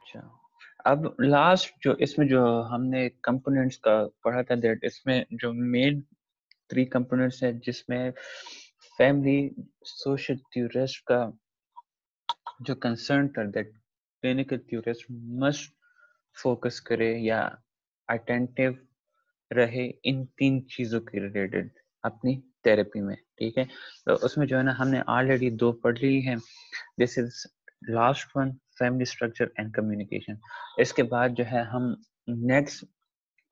اچھا اب لاسٹ جو اس میں جو ہم نے کمپوننٹس کا پڑھا تھا دیٹ اس میں جو مین 3 کمپوننٹس ہیں جس میں فیملی سوشل تھیورسٹ کا جو کنسرن تھا that clinical theorist must focus کرے یا اٹینٹیو رہے ان 3 چیزوں کے ریلیٹڈ اپنی تھراپی میں. ٹھیک ہے تو اس میں جو ہے نا ہم نے آلریڈی 2 پڑھ لی ہیں. This is last one family structure and communication. اس کے بعد جو ہے ہم نیکسٹ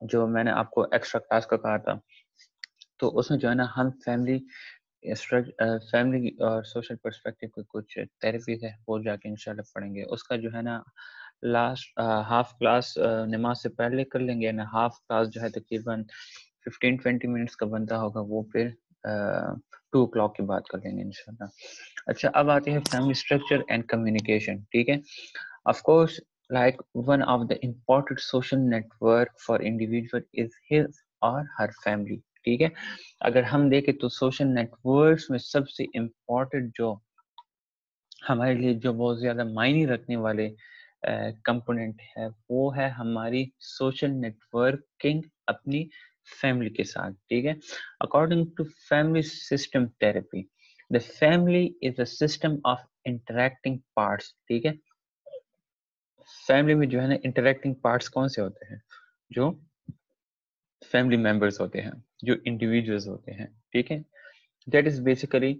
جو میں نے آپ کو ایکسٹرا کلاس کا کہا تھا تو اس میں جو ہے نا ہم فیملی اور سوشل پرسپیکٹیو کے کچھ تھراپیز ہے وہ جا کے انشاءاللہ پڑھیں گے. اس کا جو ہے نا لاسٹ ہاف کلاس نماز سے پہلے کر لیں گے نا. ہاف کلاس جو ہے تقریباً 15-20 منٹس کا بنتا ہوگا وہ پھر 2 o'clock کی بات کر لیں گے انشاءاللہ. اچھا اب آتے ہیں فیملی اسٹرکچر اینڈ کمیونیکیشن. ٹھیک ہے of course like one of the important social network for individual is his or her family. ٹھیک ہے اگر ہم دیکھیں تو سوشل نیٹورکس میں سب سے امپورٹنٹ جو ہمارے لیے جو بہت زیادہ معنی رکھنے والے کمپوننٹ ہے وہ ہے ہماری سوشل نیٹورکنگ اپنی فیملی کے ساتھ. ٹھیک ہے according to family system therapy the family is a system of interacting parts. ٹھیک ہے فیملی میں جو ہے نا انٹریکٹنگ پارٹس کون سے ہوتے ہیں؟ جو فیملی ممبرس ہوتے ہیں جو انڈیویجولز ہوتے ہیں. ٹھیک ہے دیٹ از بیسیکلی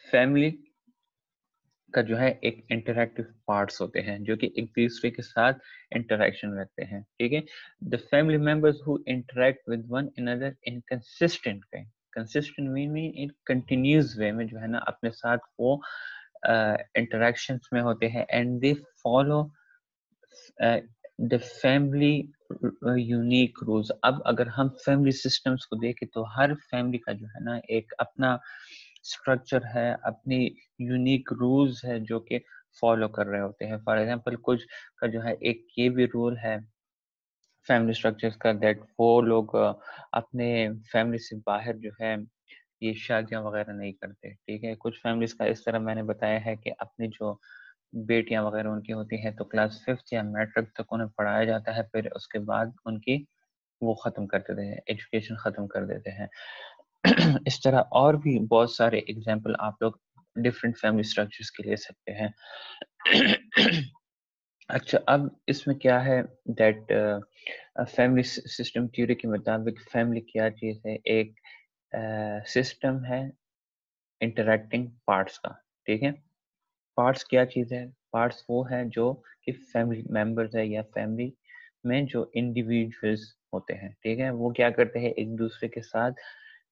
فیملی کا جو ہے ایک انٹریکٹیو پارٹس ہوتے ہیں جو کہ ایک دوسرے کے ساتھ انٹریکشن رکھتے ہیں. ٹھیک ہے the family members who interact with one another in consistent way. consistent mean in continuous way میں جو ہے نا اپنے ساتھ وہ انٹریکشنز میں ہوتے ہیں and they follow the family unique rules. اب اگر ہم فیملی سسٹمز کو دیکھیں تو ہر فیملی کا جو ہے نا ایک اپنا اسٹرکچر ہے اپنی یونیک رولز ہے جو کہ فالو کر رہے ہوتے ہیں. فار ایگزامپل کچھ کا جو ہے ایک یہ بھی رول ہے فیملی اسٹرکچرز کا دیٹ وہ لوگ اپنے فیملی سے باہر جو ہے یہ شادیاں وغیرہ نہیں کرتے. ٹھیک ہے کچھ فیملیز کا اس طرح میں نے بتایا ہے کہ اپنی جو بیٹیاں وغیرہ ان کی ہوتی ہیں تو کلاس 5th یا میٹرک تک انہیں پڑھایا جاتا ہے پھر اس کے بعد ان کی وہ ختم کر دیتے ہیں ایجوکیشن ختم کر دیتے ہیں. اس طرح اور بھی بہت سارے ایگزامپل آپ لوگ ڈفرینٹ فیملی اسٹرکچرز کے لے سکتے ہیں. اچھا اب اس میں کیا ہے دیٹ فیملی سسٹم تھیوری کے مطابق فیملی کیا چیز ہے؟ ایک سسٹم ہے انٹریکٹنگ پارٹس کا. ٹھیک ہے پارٹس کیا چیز ہے؟ پارٹس وہ ہے جو کہ فیملی ممبرز ہے یا فیملی میں جو انڈیویجولز ہوتے ہیں. ٹھیک ہے وہ کیا کرتے ہیں ایک دوسرے کے ساتھ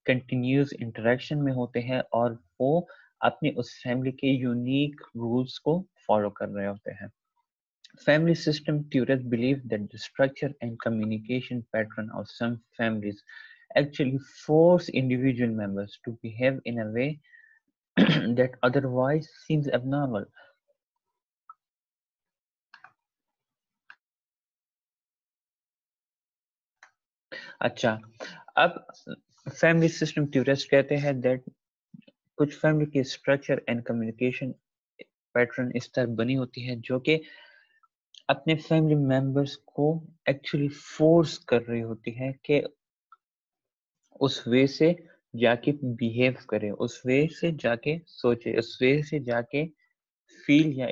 کنٹینیوس انٹریکشن میں ہوتے ہیں اور وہ اپنی اس فیملی کے یونیک رولز کو فالو کر رہے ہوتے ہیں. Family system theorists believe that the structure and communication pattern of some families actually force individual members to behave in a way that otherwise seems abnormal. اچھا اب فیملی سسٹم تھیورسٹ کہتے ہیں that کچھ family کی structure and communication pattern اس طرح بنی ہوتی ہے جو کہ اپنے فیملی ممبرس کو ایکچولی فورس کر رہی ہوتی ہے کہ اس وے سے جا کے بیہیو کرے اس وے سے جا کے سوچے اس وے سے جا کے فیل یا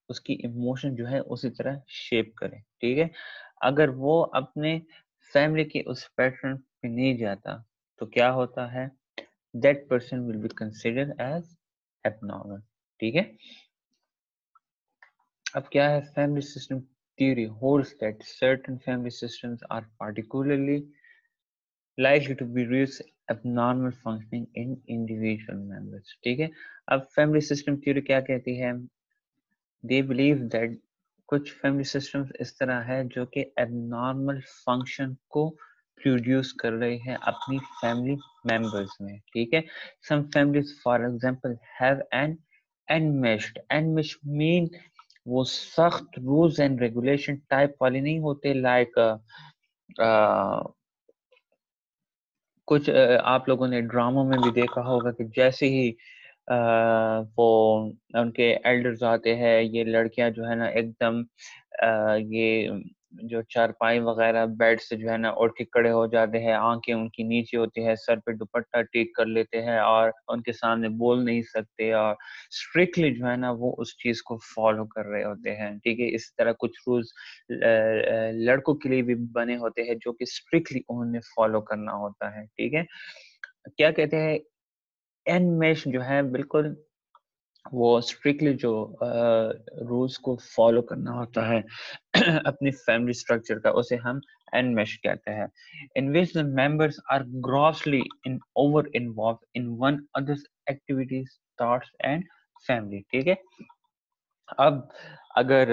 اس کی ایموشن جو ہے اسی طرح شیپ کرے. ٹھیک ہے اگر وہ اپنے فیملی کے اس پیٹرن پہ نہیں جاتا تو کیا ہوتا ہے that person will be considered as abnormal. ٹھیک ہے اب کیا ہے family system theory holds that certain family systems are particularly likely to produce abnormal functioning in individual members. ٹھیک ہے اب فیملی سسٹم theory کیا کہتی ہے؟ they believe that کچھ فیملی سسٹمز اس طرح ہے جو کہ abnormal function کو پروڈیوس کر رہے ہیں اپنی فیملی ممبرز میں. ٹھیک ہے some families for example have an enmeshed mean وہ سخت رولز اینڈ ریگولیشن ٹائپ والے نہیں ہوتے لائک کچھ آپ لوگوں نے ڈراموں میں بھی دیکھا ہوگا کہ جیسے ہی وہ ان کے ایلڈرز آتے ہیں یہ لڑکیاں جو ہے نا ایک دم یہ جو چارپائی وغیرہ بیڈ سے جو ہے نا اٹھ کے کھڑے ہو جاتے ہیں، آنکھیں ان کی نیچے ہوتی ہے، سر پہ دوپٹہ ٹیک کر لیتے ہیں اور ان کے سامنے بول نہیں سکتے، اور اسٹرکٹلی جو ہے نا وہ اس چیز کو فالو کر رہے ہوتے ہیں. ٹھیک ہے، اس طرح کچھ رولز لڑکوں کے لیے بھی بنے ہوتے ہیں جو کہ اسٹرکٹلی انہوں نے فالو کرنا ہوتا ہے. ٹھیک ہے، کیا کہتے ہیں، انمیش جو ہے بالکل وہ اسٹرکٹلی جو رولس کو فالو کرنا ہوتا ہے اپنی فیملی اسٹرکچر کا، اسے ہم انمیش کہتے ہیں. in which the members are grossly over involved in one other's activities, thoughts and family. ٹھیک ہے، اب اگر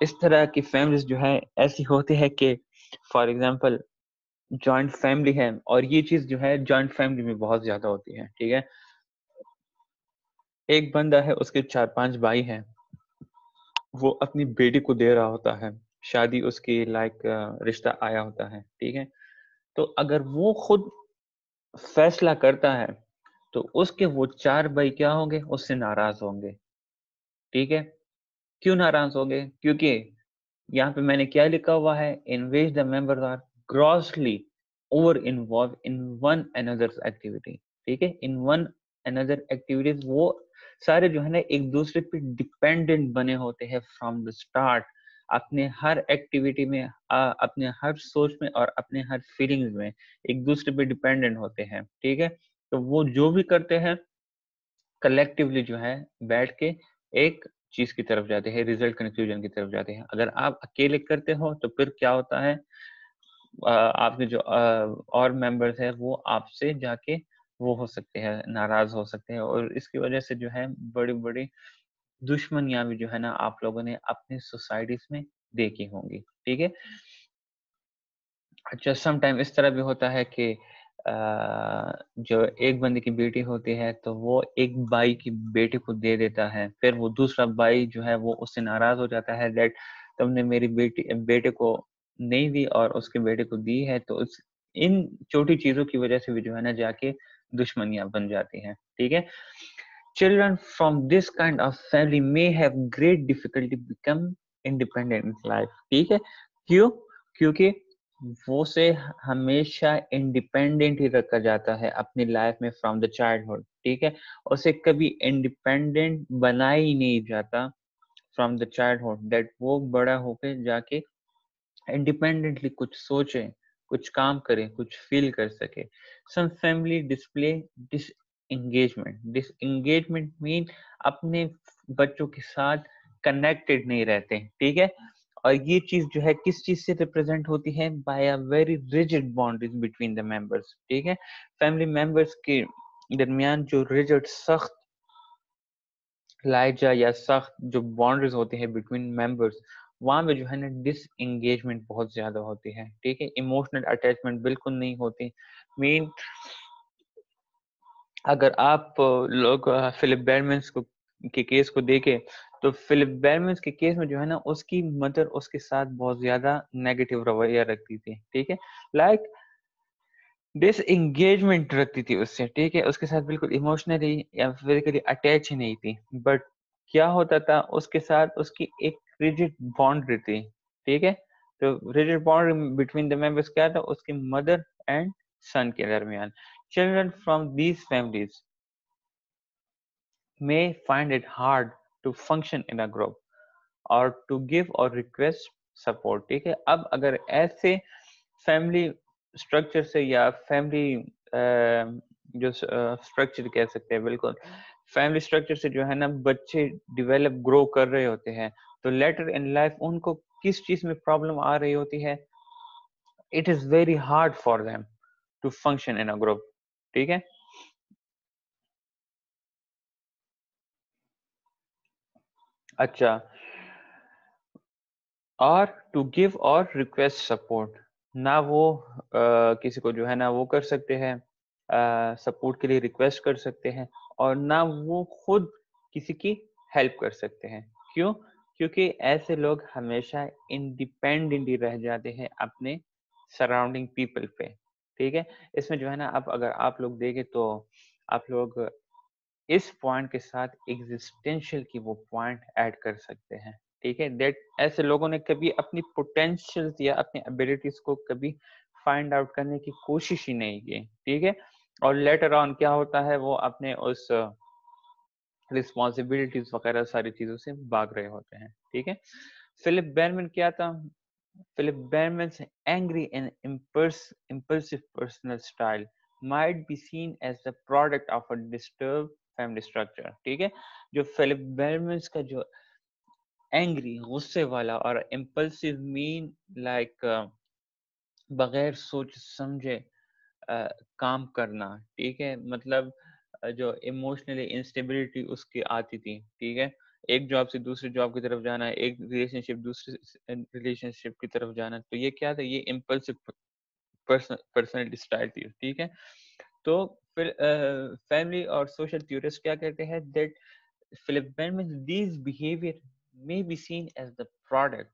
اس طرح کی فیملیز جو ہے ایسی ہوتی ہے کہ فار ایگزامپل جوائنٹ فیملی ہے، اور یہ چیز جو ہے جوائنٹ فیملی میں بہت زیادہ ہوتی ہے. ٹھیک ہے، ایک بندہ ہے، اس کے 4-5 بھائی ہیں، وہ اپنی بیٹی کو دے رہا ہوتا ہے، شادی اس کی لائک رشتہ آیا ہوتا ہے. ٹھیک ہے، تو اگر وہ خود فیصلہ کرتا ہے تو اس کے وہ 4 بھائی کیا ہوں گے، اس سے ناراض ہوں گے. ٹھیک ہے، کیوں ناراض ہوں گے؟ کیونکہ یہاں پہ میں نے کیا لکھا ہوا ہے، in which the members are grossly over involved in one another's activity. ٹھیک ہے، in one another activities، وہ سارے جو ہے نا ایک دوسرے پہ ڈیپینڈنٹ بنے ہوتے ہیں فرام دا اسٹارٹ، اپنے ہر ایکٹیویٹی میں، اپنے ہر سوچ میں اور اپنے ہر فیلنگز میں ایک دوسرے پہ ڈیپینڈنٹ ہوتے ہیں. ٹھیک ہے، تو وہ جو بھی کرتے ہیں کلیکٹیولی جو ہے بیٹھ کے ایک چیز کی طرف جاتے ہیں، ریزلٹ کنکلوژن کی طرف جاتے ہیں. اگر آپ اکیلے کرتے ہو تو پھر کیا ہوتا ہے، آپ کے جو اور ممبرز ہیں وہ آپ سے جا کے وہ ہو سکتے ہیں، ناراض ہو سکتے ہیں، اور اس کی وجہ سے جو ہے بڑی بڑی دشمنیاں بھی جو ہے نا آپ لوگوں نے اپنی سوسائٹیز میں دیکھی ہوں گی. ٹھیک ہے، اچھا سم ٹائم اس طرح بھی ہوتا ہے کہ جو ایک بندے کی بیٹی ہوتی ہے تو وہ ایک بھائی کی بیٹے کو دے دیتا ہے، پھر وہ دوسرا بھائی جو ہے وہ اس سے ناراض ہو جاتا ہے دیٹ تم نے میری بیٹے کو نہیں دی اور اس کے بیٹے کو دی ہے. تو ان چھوٹی چیزوں کی وجہ سے بھی جو ہے نا جا کے دشمنیاں بن جاتی ہیں. ٹھیک ہے، children from this kind of family may have great difficulty become independent in life. ٹھیک ہے، کیوں؟ کیونکہ وہ سے ہمیشہ انڈیپینڈنٹ ہی رکھا جاتا ہے اپنی لائف میں فرام دا چائلڈہڈ. ٹھیک ہے، اسے کبھی انڈیپینڈنٹ بنا ہی نہیں جاتا فرام دا چائلڈہڈ، دیٹ وہ بڑا ہو کے جا کے انڈیپینڈنٹلی کچھ سوچے، کچھ کام کرے، کچھ فیل کر سکے. سم فیملی ڈسپلے ڈس انگیجمنٹ مین اپنے بچوں کے ساتھ کنیکٹڈ نہیں رہتے. ٹھیک ہے، اور یہ چیز جو ہے کس چیز سے ریپرزینٹ ہوتی ہے، by a very rigid boundaries between the members. ٹھیک ہے، فیملی ممبرس کے درمیان جو ریجڈ سخت لائجا یا سخت جو باؤنڈریز ہوتے ہیں بٹوین ممبرس، وہاں پہ جو ہے نا ڈس انگیجمنٹ بہت زیادہ ہوتی ہے. ٹھیک ہے، ایموشنل اٹیچمنٹ بالکل نہیں ہوتی. مین اگر آپ لوگ فلپ بیرمنس کے کیس کو دیکھیں تو فلپ بیرمنس کے کیس میں جو ہے نا اس کی مدر اس کے ساتھ بہت زیادہ نیگیٹو رویہ رکھتی تھی. ٹھیک ہے، لائک ڈس انگیجمنٹ رکھتی تھی اس سے. ٹھیک ہے، اس کے ساتھ بالکل ایموشنلی یا فزیکلی اٹیچ ہی نہیں تھی. بٹ کیا ہوتا تھا، اس کے ساتھ اس کی ایک ریجڈ باؤنڈری تھی. ٹھیک ہے، تو rigid boundary between the members کیا تھا، اس کی مدر اینڈ سن کے درمیان. Children from these families may find it hard to function in a group or to give or request support. ٹھیک ہے، اب اگر ایسے فیملی اسٹرکچر سے یا فیملی جو اسٹرکچر کہہ سکتے ہیں، بالکل فیملی اسٹرکچر سے جو ہے نا بچے ڈیولپ گرو کر رہے ہوتے ہیں، تو لیٹر ان لائف ان کو کس چیز میں پرابلم آ رہی ہوتی ہے، it is very hard for them to function in a group. ٹھیک ہے، اچھا، اور ٹو گیو اور ریکویسٹ سپورٹ، نہ وہ کسی کو جو ہے نا وہ کر سکتے ہیں، سپورٹ کے لیے ریکویسٹ کر سکتے ہیں، اور نہ وہ خود کسی کی ہیلپ کر سکتے ہیں. کیوں؟ کیونکہ ایسے لوگ ہمیشہ انڈیپینڈنٹ ہی رہ جاتے ہیں اپنے سراؤنڈنگ پیپل پہ. ٹھیک ہے، اس میں جو ہے نا اب اگر آپ لوگ دیکھیں تو آپ لوگ اس پوائنٹ کے ساتھ ایگزسٹینشیل کی وہ پوائنٹ ایڈ کر سکتے ہیں. ٹھیک ہے. دیٹ ایسے لوگوں نے کبھی اپنی پوٹینشیل یا اپنی ابیلٹیز کو کبھی فائنڈ آؤٹ کرنے کی کوشش ہی نہیں کی. ٹھیک ہے. اور لیٹر آن کیا ہوتا ہے, وہ اپنے اس رسپانسبلٹیز وغیرہ ساری چیزوں سے بھاگ رہے ہوتے ہیں. ٹھیک ہے. فلپ بیرمن کیا تھا, Philip Berman's angry and impulsive personal style might be seen as the product of a disturbed family structure. ٹھیک ہے. جو فلپ بیرمنس کا جو اینگری, غصے والا اور امپلسو مین لائک بغیر سوچ سمجھے کام کرنا. ٹھیک ہے. مطلب جو ایموشنلی انسٹیبلٹی اس کی آتی تھی. ٹھیک ہے. ایک جاب سے دوسری جاب کی طرف جانا, ایک ریلیشن شپ دوسری ریلیشن شپ کی طرف جانا, تو یہ کیا تھا, یہ امپلسو پرسنالٹی اسٹائل تھی. ٹھیک ہے. تو پھر فیملی اور سوشل تھیورسٹ کیا کہتے ہیں, that Philip Bierman these behaviour may be seen as the product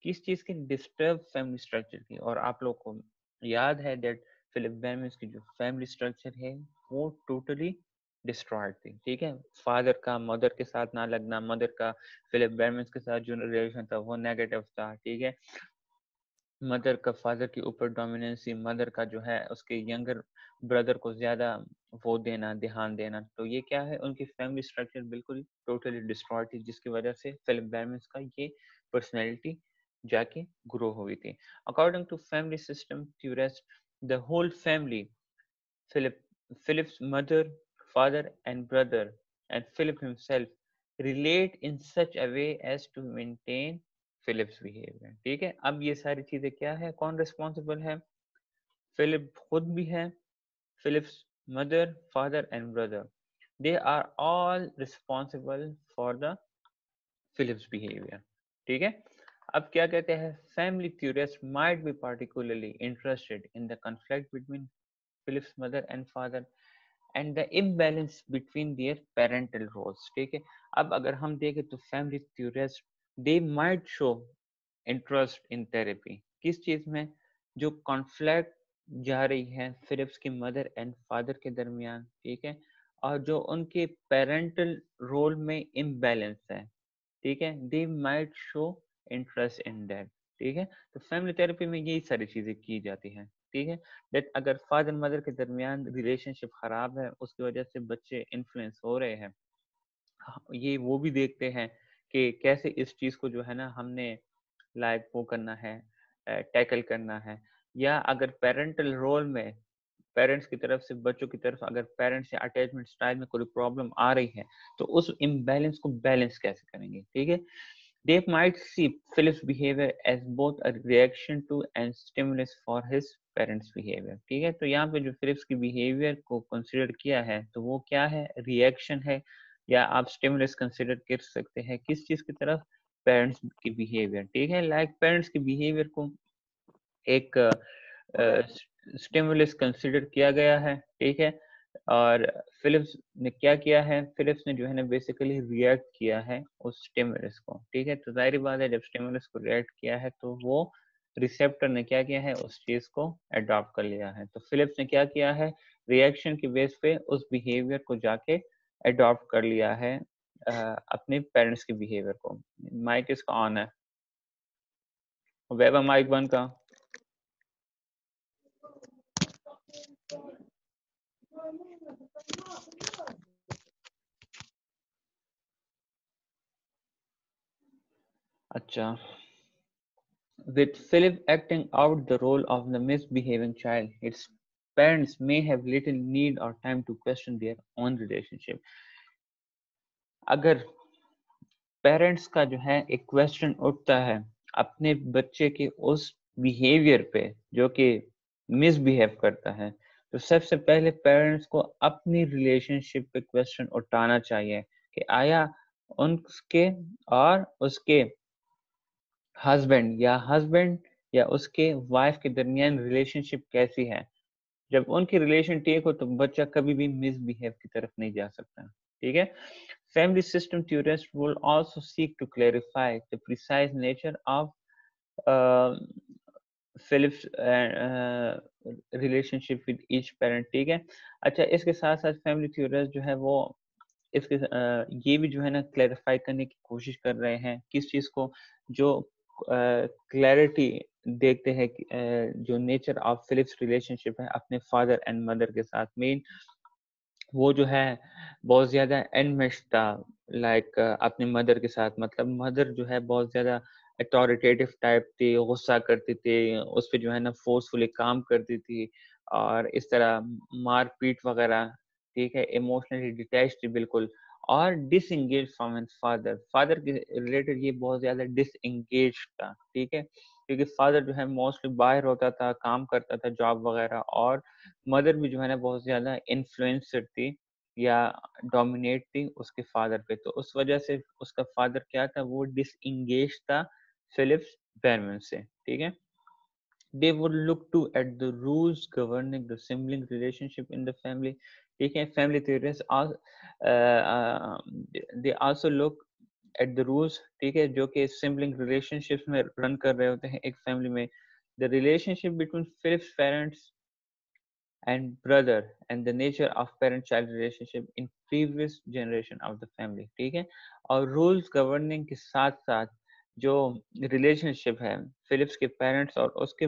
کس چیز کے, ڈسٹرب فیملی اسٹرکچر کی. اور آپ لوگ کو یاد ہے دیٹ فلپ بیرمن کی جو فیملی اسٹرکچر ہے وہ ٹوٹلی ڈسٹرائڈ تھی. ٹھیک ہے. فادر کا مدر کے ساتھ نہ لگنا, مدر کا فلپ بیرمن کے ساتھ جو ریلیشن تھا وہ نیگیٹو تھا. ٹھیک ہے. مدر کا فادر کے اوپر ڈومیننسی, مدر کا جو ہے اس کے ینگر بردر کو زیادہ وہ دینا, دھیان دینا. تو یہ کیا ہے, ان کی فیملی اسٹرکچر بالکل ٹوٹلی ڈسٹرائڈ تھی, جس کی وجہ سے فلپ بیرمن کا یہ پرسنالٹی جا کے گرو ہوئی تھی. According to family system theorist, the whole family, Philip's mother, father and brother and Philip himself relate in such a way as to maintain Philip's behavior. ٹھیک ہے. اب یہ ساری چیزیں کیا ہے, کون ریسپانسبل ہے, فلپ خود بھی ہے, Philip's mother, father and brother, they are all responsible for the Philip's behavior. ٹھیک ہے. اب کیا کہتے ہیں, family theorists might be particularly interested in the conflict between Philip's mother and father and the imbalance between their parental roles. ٹھیک ہے. اب اگر ہم دیکھیں تو family theorist they might show interest in therapy. کس چیز میں, جو کانفلکٹ جا رہی ہے فلپس کی مدر اینڈ فادر کے درمیان. ٹھیک ہے. اور جو ان کے پیرنٹل رول میں امبیلنس ہے. ٹھیک ہے. they might show interest in that. ٹھیک ہے. تو فیملی تھراپی میں یہی ساری چیزیں کی جاتی ہیں. ٹھیک ہے. دیٹ اگر فادر مدر کے درمیان ریلیشن شپ خراب ہے, اس کی وجہ سے بچے انفلوئنس ہو رہے ہیں, یہ وہ بھی دیکھتے ہیں کہ کیسے اس چیز کو جو ہے نا ہم نے لائک وہ کرنا ہے, ٹیکل کرنا ہے. یا اگر پیرنٹل رول میں پیرنٹس کی طرف سے بچوں کی طرف اگر پیرنٹس یا اٹیچمنٹ اسٹائل میں کوئی پرابلم آ رہی ہے, تو اس امبیلنس کو بیلنس کیسے کریں گے. ٹھیک ہے. They might see Philip's behavior as both a reaction to and stimulus for his parents' behavior. ٹھیک ہے. تو یہاں پہ جو فلپس کی بیہیویئر کو کنسیڈر کیا ہے, تو وہ کیا ہے, ریئیکشن ہے, یا آپ سٹیمولس کنسیڈر کر سکتے ہیں کس چیز کی طرف, پیرنٹس کی بیہیویئر. ٹھیک ہے. لائک پیرنٹس کی بیہیویئر کو ایک سٹیمولس کنسیڈر کیا گیا ہے. ٹھیک ہے. اور فلپس نے کیا کیا ہے, فلپس نے جو ہے نا بیسیکلی ریئیکٹ کیا ہے اس سٹیمولس کو. ٹھیک ہے. تو ظاہری بات ہے جب سٹیمولس کو ریئیکٹ کیا ہے تو وہ ریسیپٹر نے کیا کیا ہے, اس چیز کو اڈاپٹ کر لیا ہے. تو فلپس نے کیا کیا ہے, ریئیکشن کی بیس پہ اس بیہیویئر کو جا کے اڈاپٹ کر لیا ہے اپنے پیرنٹس کے بیہیویئر کو. مائک اس کا آن ہے, ویبا مائک بند کا. اچھا. With Philip acting out the role of the misbehaving child, its parents may have little need or time to question their own relationship. اگر پیرنٹس کا جو ہے ایک کوشچن اٹھتا ہے اپنے بچے کے اس بیہیویئر پہ جو کہ مس بیہیو کرتا ہے, تو سب سے پہلے پیرنٹس کو اپنی ریلیشن شپ پہ کوشچن اٹھانا چاہیے کہ آیا ان کے اور اس کے ہسبینڈ یا اس کے وائف کے درمیان ریلیشن شپ کیسی ہے. جب ان کی ریلیشن ٹھیک ہو تو بچہ کبھی بھی مس بیہیو کی طرف نہیں جا سکتا. ٹھیک ہے. Family system theorists will also seek to clarify the precise nature of Philip's relationship with each parent. ٹھیک ہے. اچھا, اس کے ساتھ ساتھ فیملی تھیورسٹ جو ہے وہ اس کے یہ بھی جو ہے نا کلیریفائی کرنے کی کوشش کر رہے ہیں کس چیز کو, جو کلیئرٹی دیکھتے ہیں جو نیچر آف فلپس ریلیشن شپ ہے اپنے فادر اینڈ مدر کے ساتھ. مین وہ جو ہے بہت زیادہ انمیش تھا لائک اپنے مدر کے ساتھ, مطلب مدر جو ہے بہت زیادہ اتھارٹیٹیو ٹائپ تھی, غصہ کرتی تھی اس پہ جو ہے نا فورسفلی کام کرتی تھی اور اس طرح مار پیٹ وغیرہ, ٹھیک ہے, ایموشنلی ڈیٹیچ تھی بالکل, اور ڈس انگیج فرام فادر. فادر کے ریلیٹڈ یہ بہت زیادہ ڈس انگیج تھا, ٹھیک ہے, کیونکہ فادر جو ہے موسٹلی باہر ہوتا تھا, کام کرتا تھا جاب وغیرہ, اور مدر بھی جو ہے نا بہت زیادہ انفلوئنسر تھی یا ڈومینیٹ تھی اس کے فادر پہ. تو اس وجہ سے اس کا فادر کیا تھا, وہ ڈس انگیج تھا فلپس بینمن سے, ٹھیک ہے. They would look to at the rules governing the sibling relationship in the family. ٹھیک ہے, family theorists they also look at the rules, ٹھیک ہے, جو کہ sibling relationships میں رن کر رہے ہوتے ہیں ایک فیملی میں. The relationship between Philip's parents and brother and the nature of parent-child relationship in previous generation of the family, ٹھیک ہے. اور rules governing کے ساتھ ساتھ جو ریلیشن شپ ہے فلپس کے پیرنٹس اور اس کے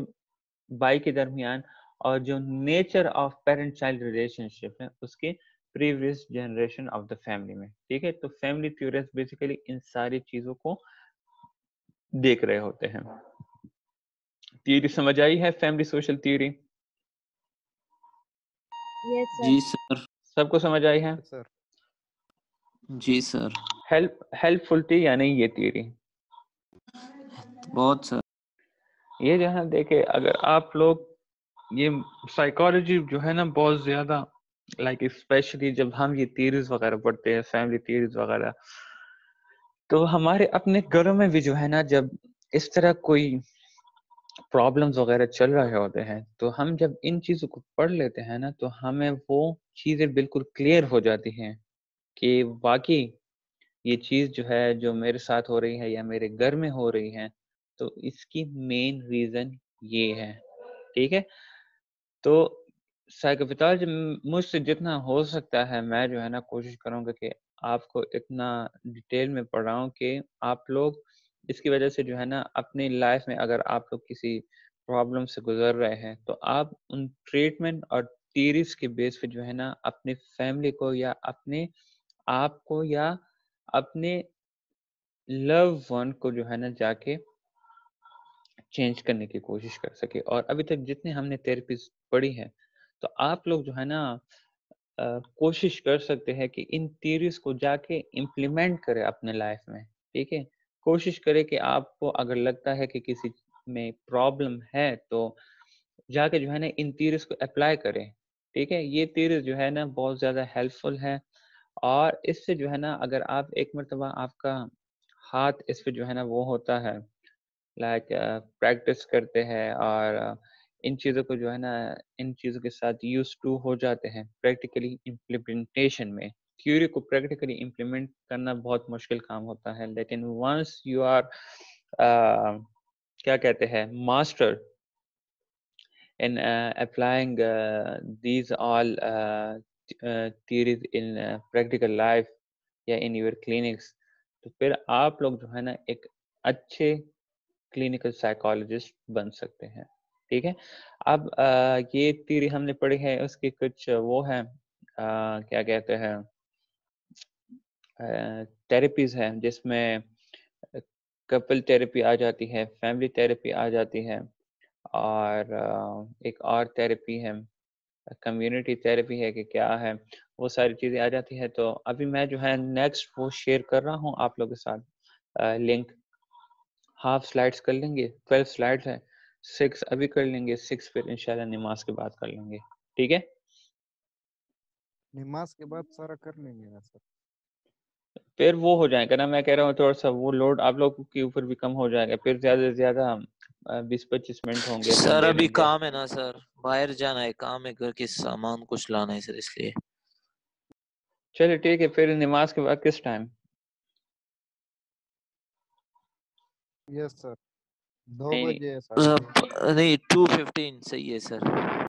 بھائی کے درمیان, اور جو nature of parent child relationship ہے اس کے previous generation of the family میں, ٹھیک ہے. تو فیملی تھیوریز بیسیکلی ان ساری چیزوں کو دیکھ رہے ہوتے ہیں. تھیوری سمجھ آئی ہے, فیملی سوشل تھیوری؟ جی سر. سب کو سمجھ آئی ہے؟ جی سر. ہیلپ فل تھی یا نہیں یہ تھیوری؟ بہت سر. یہ جو ہے دیکھیں, اگر آپ لوگ یہ سائیکالوجی جو ہے نا بہت زیادہ لائک اسپیشلی جب ہم یہ تھیوریز وغیرہ پڑھتے ہیں فیملی تھیوریز وغیرہ, تو ہمارے اپنے گھروں میں بھی جو ہے نا جب اس طرح کوئی پرابلمز وغیرہ چل رہے ہوتے ہیں تو ہم جب ان چیزوں کو پڑھ لیتے ہیں نا تو ہمیں وہ چیزیں بالکل کلیئر ہو جاتی ہیں کہ واقعی یہ چیز جو ہے جو میرے ساتھ ہو رہی ہے یا میرے گھر میں ہو رہی ہے تو اس کی مین ریزن یہ ہے, ٹھیک ہے. تو سائیکوپیتھولوجی مجھ سے جتنا ہو سکتا ہے میں جو ہے نا کوشش کروں گا کہ آپ کو اتنا ڈیٹیل میں پڑھاؤں کہ آپ لوگ اس کی وجہ سے جو ہے نا اپنی لائف میں اگر آپ لوگ کسی پرابلم سے گزر رہے ہیں تو آپ ان ٹریٹمنٹ اور تھیریز کے بیس پہ جو ہے نا اپنی فیملی کو یا اپنے آپ کو یا اپنے لو ون کو جو ہے نا جا کے چینج کرنے کی کوشش کر سکے. اور ابھی تک جتنے ہم نے تھیراپیز پڑھی ہے تو آپ لوگ جو ہے نا کوشش کر سکتے ہیں کہ ان تھیوریز کو جا کے امپلیمنٹ کرے اپنے لائف میں, ٹھیک ہے. کوشش کرے کہ آپ کو اگر لگتا ہے کہ کسی میں پرابلم ہے تو جا کے جو ہے نا ان تھیوریز کو اپلائی کرے, ٹھیک ہے. یہ تھیوریز جو ہے نا بہت زیادہ ہیلپ فل ہے, اور اس سے جو ہے نا اگر آپ ایک مرتبہ آپ کا ہاتھ اس پہ جو ہے نا وہ ہوتا ہے لائک پریکٹس کرتے ہیں اور ان چیزوں کو جو ہے نا ان چیزوں کے ساتھ یوز ٹو ہو جاتے ہیں پریکٹیکلی امپلیمنٹیشن میں. تھیوری کو پریکٹیکلی امپلیمنٹ کرنا بہت مشکل کام ہوتا ہے, لیکن ونس یو آر کیا کہتے ہیں master in applying these all theories in practical life یا in your clinics, تو پھر آپ لوگ جو ہے نا ایک اچھے کلینکل سائیکالوجسٹ بن سکتے ہیں, ٹھیک ہے. اب یہ تھیوری ہم نے پڑھی ہے, اس کی کچھ وہ ہے کیا کہتے ہیں تھیراپیز ہیں جس میں کپل تھیراپی آ جاتی ہے, فیملی تھیراپی آ جاتی ہے, اور ایک اور تھیراپی ہے کمیونٹی تھیراپی ہے کہ کیا ہے, وہ ساری چیزیں آ جاتی ہے. تو ابھی میں جو ہے نیکسٹ وہ شیئر کر رہا ہوں آپ لوگوں کے ساتھ لنک. ہاف سلائڈس کر لیں گے, 12 سلائڈس ہیں, 6 ابھی کر لیں گے, 6 پھر انشاءاللہ نماز کے بعد کر لیں گے, ٹھیک ہے. نماز کے بعد سارا کر لیں گے نا سر؟ پھر وہ ہو جائے گا نا, میں کہہ رہا ہوں تھوڑا سا وہ لوڈ آپ لوگوں کے اوپر بھی کم ہو جائے گا, پھر زیادہ سے زیادہ 20-25 منٹ ہوں گے ہم سر. لے ابھی لیں گے. کام ہے نا سر, باہر جانا ہے, کام ہے, گھر کے سامان کچھ لانا ہے سر, اس لیے. چلے ٹھیک ہے, پھر نماز کے بعد کس ٹائم؟ یس سر, 2 بجے. نہیں 2:15 صحیح ہے سر.